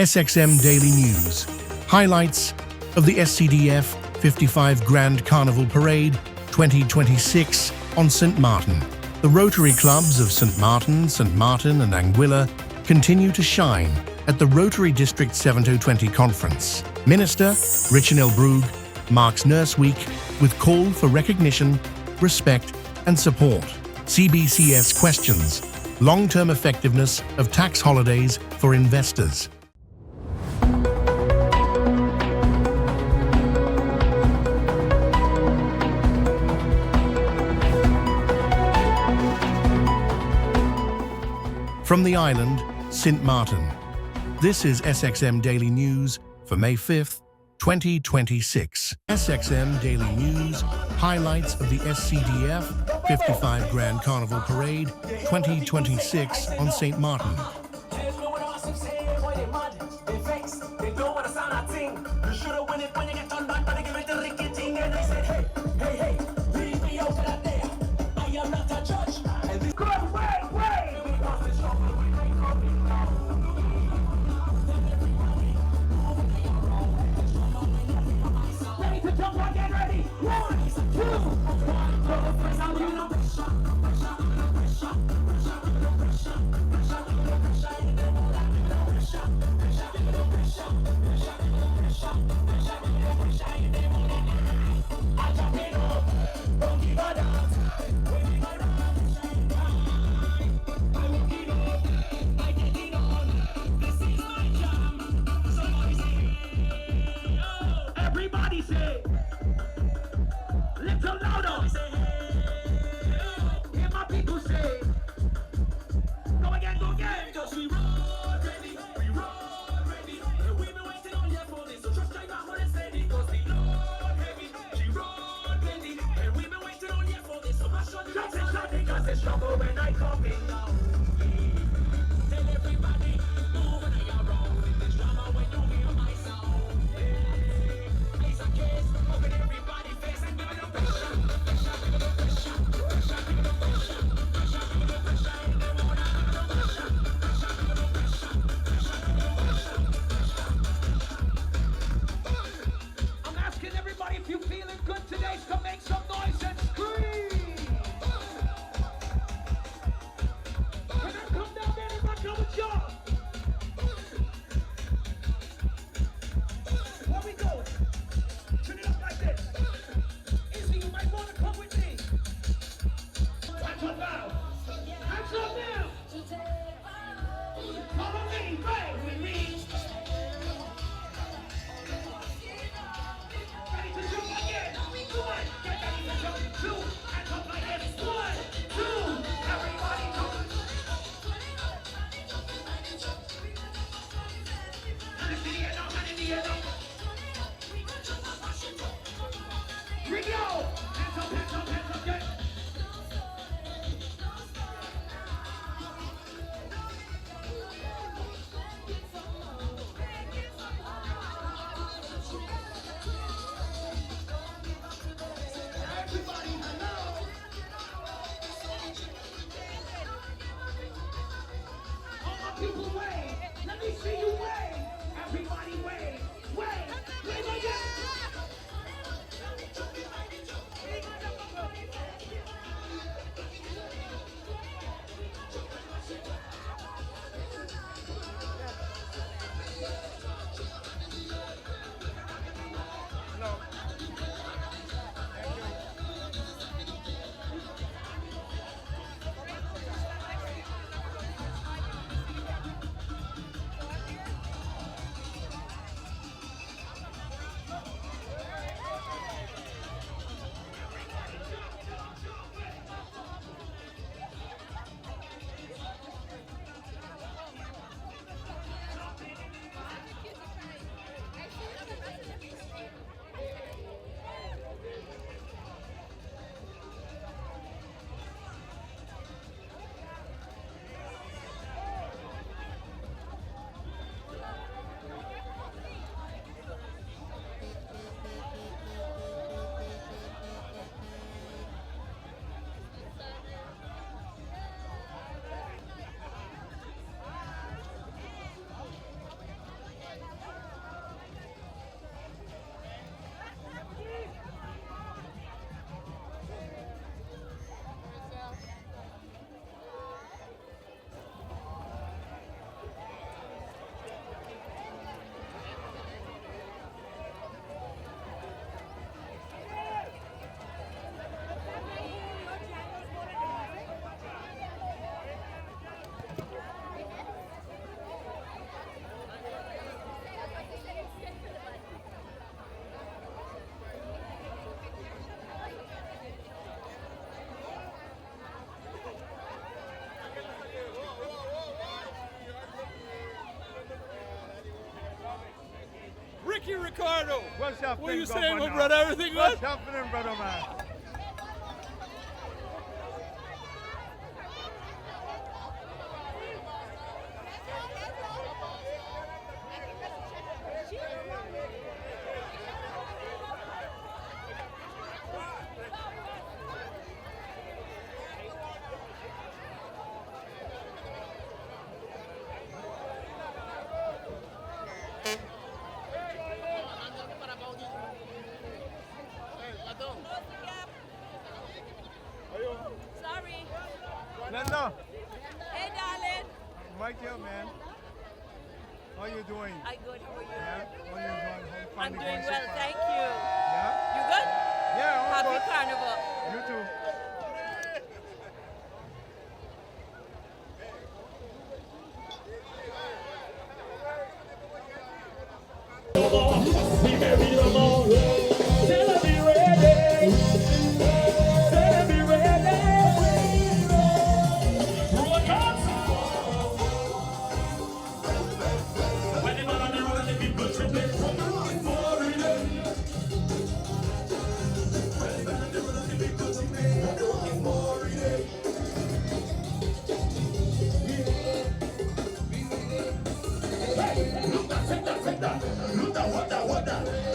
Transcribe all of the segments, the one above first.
SXM Daily News. Highlights of the SCDF 55 Grand Carnival Parade 2026 on St. Martin. The Rotary Clubs of St. Martin and Anguilla continue to shine at the Rotary District 7020 Conference. Minister Richard Brugge marks Nurse Week with call for recognition, respect and support. CBCS questions long-term effectiveness of tax holidays for investors. From the island, St. Martin. This is SXM Daily News for May 5th, 2026. SXM Daily News, highlights of the SCDF 55 Grand Carnival Parade 2026 on St. Martin. Everybody say, little louder. Hear my people say, go again, go again. Cause we roll ready, and we've been waiting on you for this. So trust like that, hold it steady. Cause the Lord heavy, she roll ready, and we've been waiting on you for this. So mash on the shot it, cause it's trouble when I come in now. Tell everybody, move when I am wrong with this drama when you hear my sound. Ricky Ricardo. What's happening, What are you saying, my Governor? brother? Everything What's good? happening, brother man? Sorry. Linda, Hey, darling. I'm right here, man. How you doing? I good. How are you? Yeah? How you doing? How you I'm finding doing going so well. far? Thank you. Yeah? You good? Yeah, I'm Happy good. Carnival. You too. We married tomorrow. Tell her be ready. Tell her be ready. Roll out. When the man on the road, the people should be looking for it. When the man on the road, the people should be looking for it. Hey, look that, take that. Look that, what that, what that.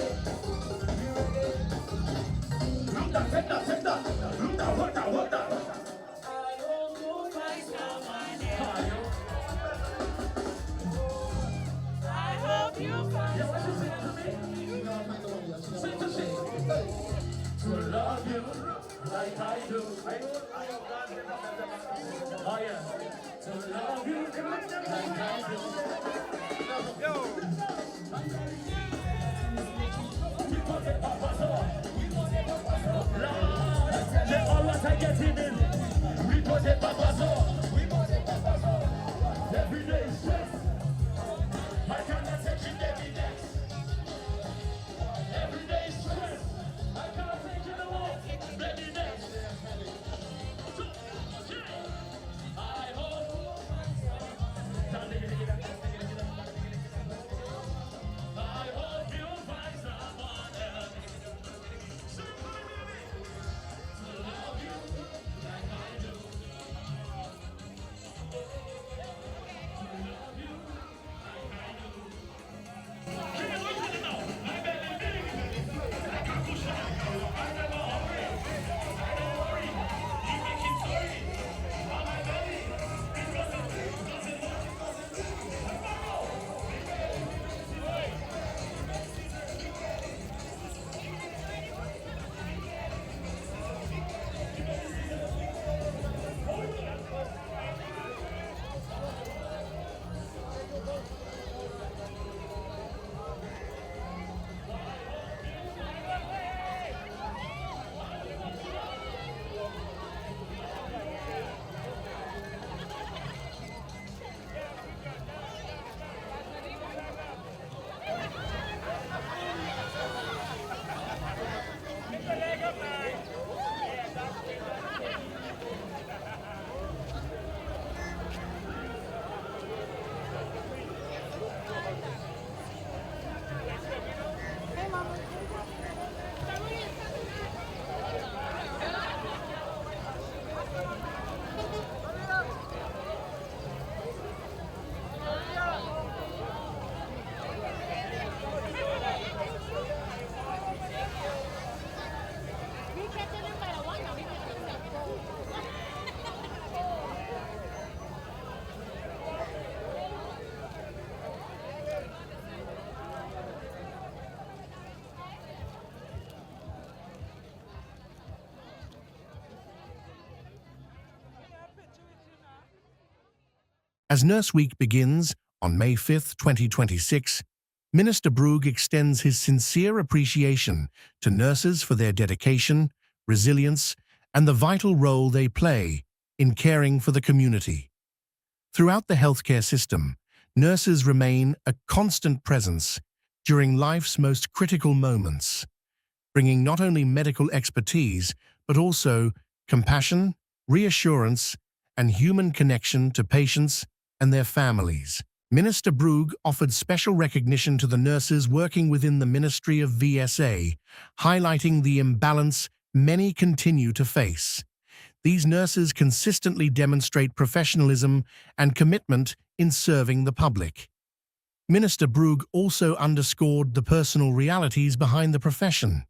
Look that, take that. Look that, what that, what that. I hope you find To love you like I do. Oh yeah. To love you like I do. Lord, they always are getting in. We put it back us all. Every day is stress. I cannot take it every day. Every day is stress. I can't take it alone. Every day. I hope. I hope you find someone else. To love you like I do. As Nurse Week begins on May 5th, 2026, Minister Brugge extends his sincere appreciation to nurses for their dedication, resilience, and the vital role they play in caring for the community. Throughout the healthcare system, nurses remain a constant presence during life's most critical moments, bringing not only medical expertise, but also compassion, reassurance, and human connection to patients and their families. Minister Brugge offered special recognition to the nurses working within the Ministry of VSA, highlighting the imbalance many continue to face. These nurses consistently demonstrate professionalism and commitment in serving the public. Minister Brugge also underscored the personal realities behind the profession.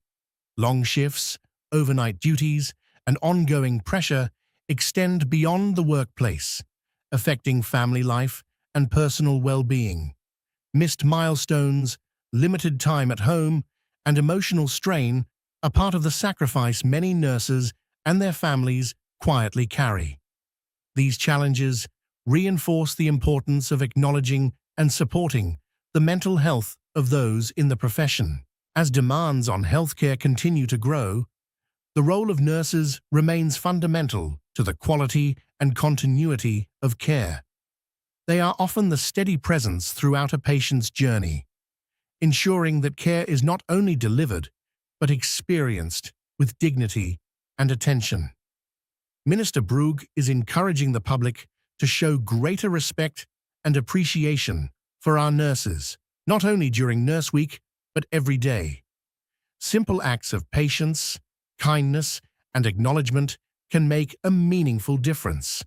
Long shifts, overnight duties, and ongoing pressure extend beyond the workplace, affecting family life and personal well-being. Missed milestones, limited time at home, and emotional strain are part of the sacrifice many nurses and their families quietly carry. These challenges reinforce the importance of acknowledging and supporting the mental health of those in the profession. As demands on healthcare continue to grow, the role of nurses remains fundamental to the quality and continuity of care. They are often the steady presence throughout a patient's journey, ensuring that care is not only delivered, but experienced with dignity and attention. Minister Brugge is encouraging the public to show greater respect and appreciation for our nurses, not only during Nurse Week, but every day. Simple acts of patience, kindness, and acknowledgement can make a meaningful difference.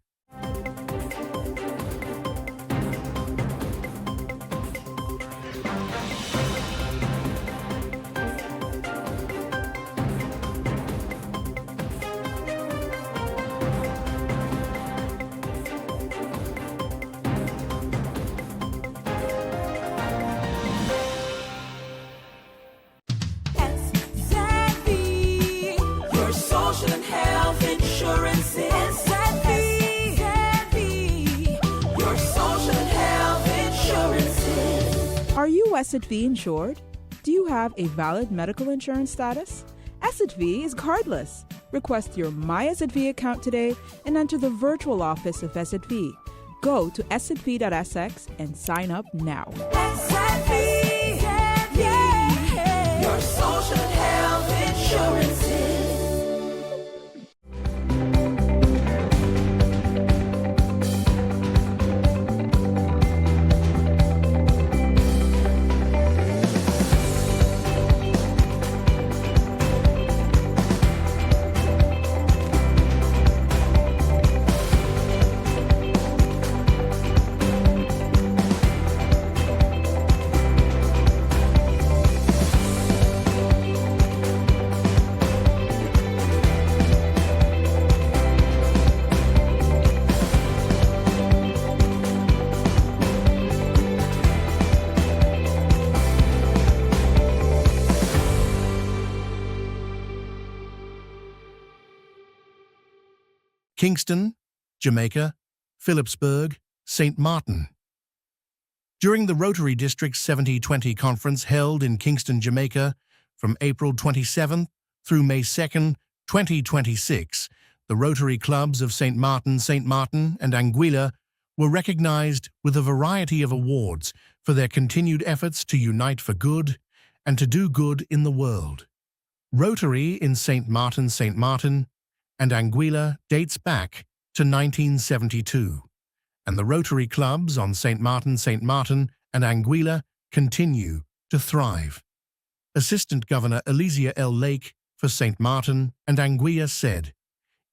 Your social and health insurance is your social and health insurances. Are you SXM insured? Do you have a valid medical insurance status? SXM is cardless. Request your My SXM account today and enter the virtual office of SXM. Go to sxv.sx and sign up now. Your social and health insurances. Kingston, Jamaica, Phillipsburg, St. Martin. During the Rotary District's 7020 conference held in Kingston, Jamaica, from April 27 through May 2, 2026, the Rotary Clubs of St. Martin, and Anguilla were recognized with a variety of awards for their continued efforts to unite for good and to do good in the world. Rotary in St. Martin, and Anguilla dates back to 1972, and the Rotary Clubs on St. Martin, and Anguilla continue to thrive. Assistant Governor Elysia L. Lake for St. Martin and Anguilla said,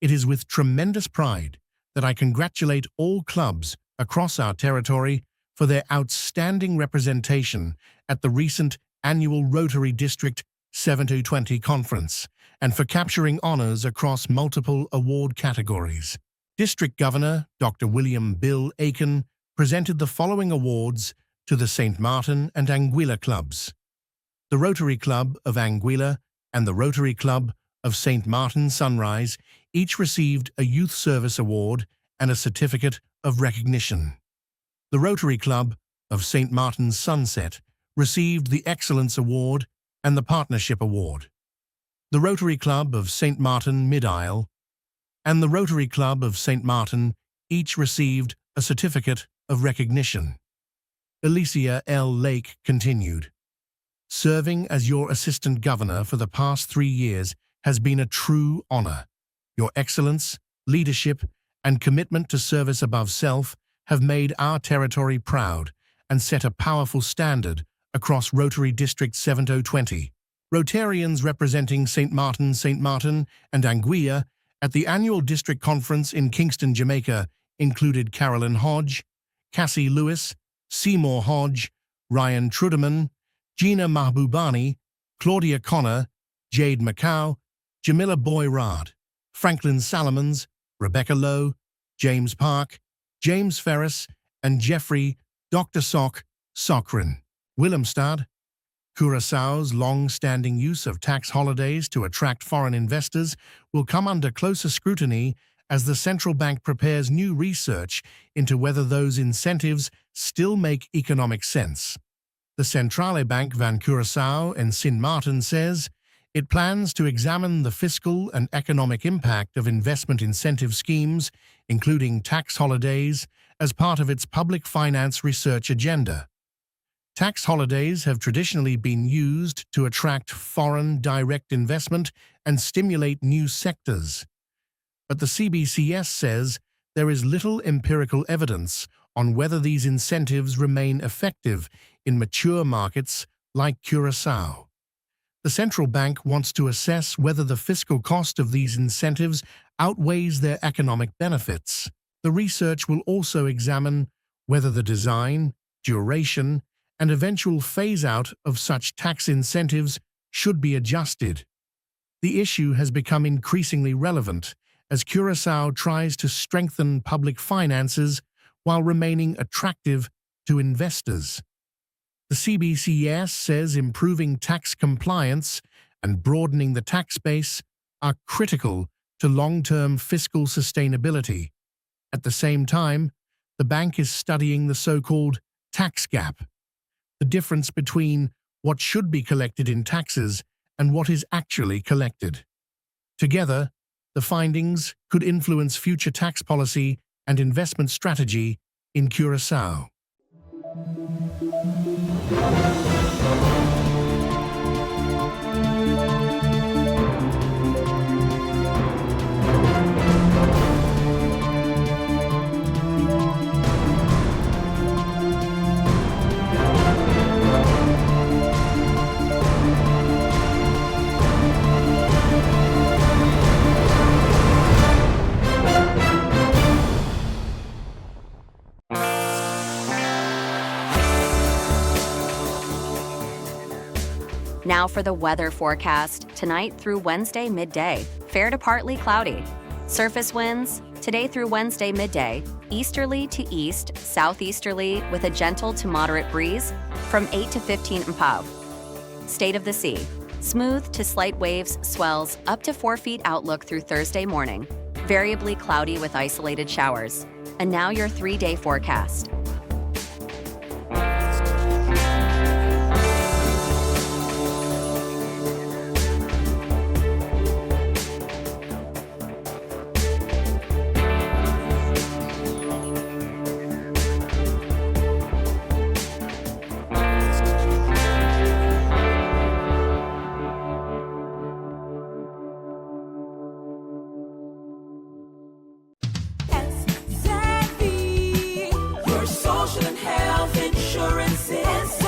"It is with tremendous pride that I congratulate all clubs across our territory for their outstanding representation at the recent annual Rotary District 7020 conference and for capturing honors across multiple award categories." District Governor Dr. William Bill Aiken presented the following awards to the St. Martin and Anguilla clubs. The Rotary Club of Anguilla and the Rotary Club of St. Martin Sunrise each received a Youth Service Award and a Certificate of Recognition. The Rotary Club of St. Martin's Sunset received the Excellence Award and the Partnership Award. The Rotary Club of St. Martin Mid-Isle and the Rotary Club of St. Martin each received a Certificate of Recognition. Elysia L. Lake continued, "Serving as your Assistant Governor for the past 3 years has been a true honor. Your excellence, leadership, and commitment to service above self have made our territory proud and set a powerful standard across Rotary District 7020. Rotarians representing St. Martin, and Anguilla at the annual district conference in Kingston, Jamaica included Carolyn Hodge, Cassie Lewis, Seymour Hodge, Ryan Trudeman, Gina Mahbubani, Claudia Connor, Jade Macau, Jamila Boyrad, Franklin Salomons, Rebecca Lowe, James Park, James Ferris, and Jeffrey Dr. Sokrin. Willemstad, Curaçao's long-standing use of tax holidays to attract foreign investors will come under closer scrutiny as the central bank prepares new research into whether those incentives still make economic sense. The Centrale Bank van Curaçao and Sint Maarten says it plans to examine the fiscal and economic impact of investment incentive schemes, including tax holidays, as part of its public finance research agenda. Tax holidays have traditionally been used to attract foreign direct investment and stimulate new sectors. But the CBCS says there is little empirical evidence on whether these incentives remain effective in mature markets like Curaçao. The central bank wants to assess whether the fiscal cost of these incentives outweighs their economic benefits. The research will also examine whether the design, duration, and eventual phase-out of such tax incentives should be adjusted. The issue has become increasingly relevant as Curaçao tries to strengthen public finances while remaining attractive to investors. The CBCS says improving tax compliance and broadening the tax base are critical to long-term fiscal sustainability. At the same time, the bank is studying the so-called tax gap, the difference between what should be collected in taxes and what is actually collected. Together, the findings could influence future tax policy and investment strategy in Curaçao. Now for the weather forecast, tonight through Wednesday midday. Fair to partly cloudy. Surface winds, today through Wednesday midday, easterly to east, southeasterly with a gentle to moderate breeze from 8 to 15 mph. State of the sea, smooth to slight waves, swells up to 4 feet outlook through Thursday morning. Variably cloudy with isolated showers. And now your 3-day forecast. Your social and health insurance is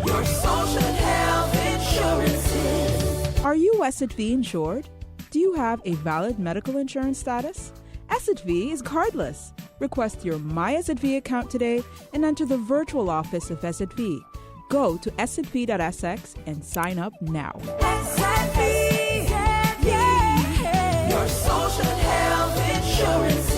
your social and health insurance. Are you SXM insured? Do you have a valid medical insurance status? SXM is cardless. Request your My SXM account today and enter the virtual office of SXM. Go to sxv.sx and sign up now. Your social and health insurance.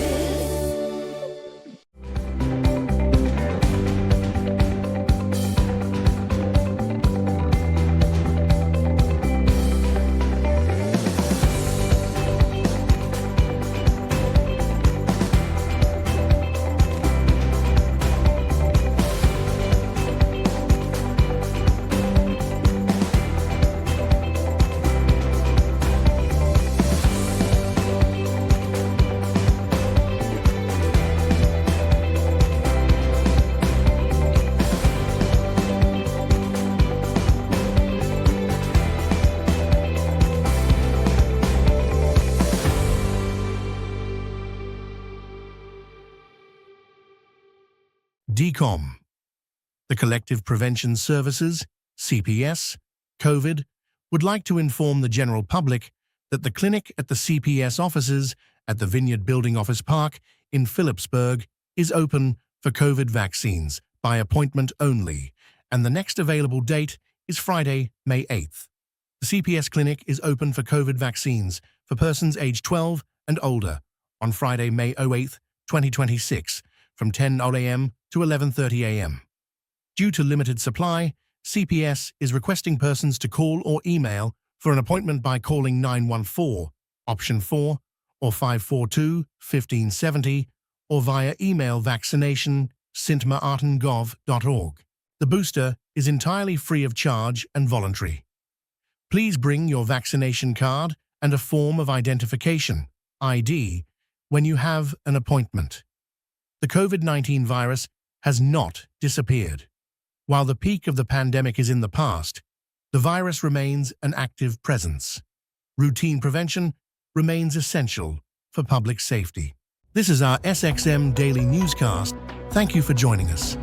CPCOM. The Collective Prevention Services, CPS, COVID, would like to inform the general public that the clinic at the CPS offices at the Vineyard Building Office Park in Phillipsburg is open for COVID vaccines by appointment only, and the next available date is Friday, May 8th. The CPS clinic is open for COVID vaccines for persons aged 12 and older on Friday, May 8th, 2026, from 10 a.m. to 11:30 a.m. Due to limited supply, CPS is requesting persons to call or email for an appointment by calling 914, option 4, or 542-1570, or via email vaccination@stmartingov.org. The booster is entirely free of charge and voluntary. Please bring your vaccination card and a form of identification, ID, when you have an appointment. The COVID-19 virus has not disappeared. While the peak of the pandemic is in the past, the virus remains an active presence. Routine prevention remains essential for public safety. This is our SXM Daily Newscast. Thank you for joining us.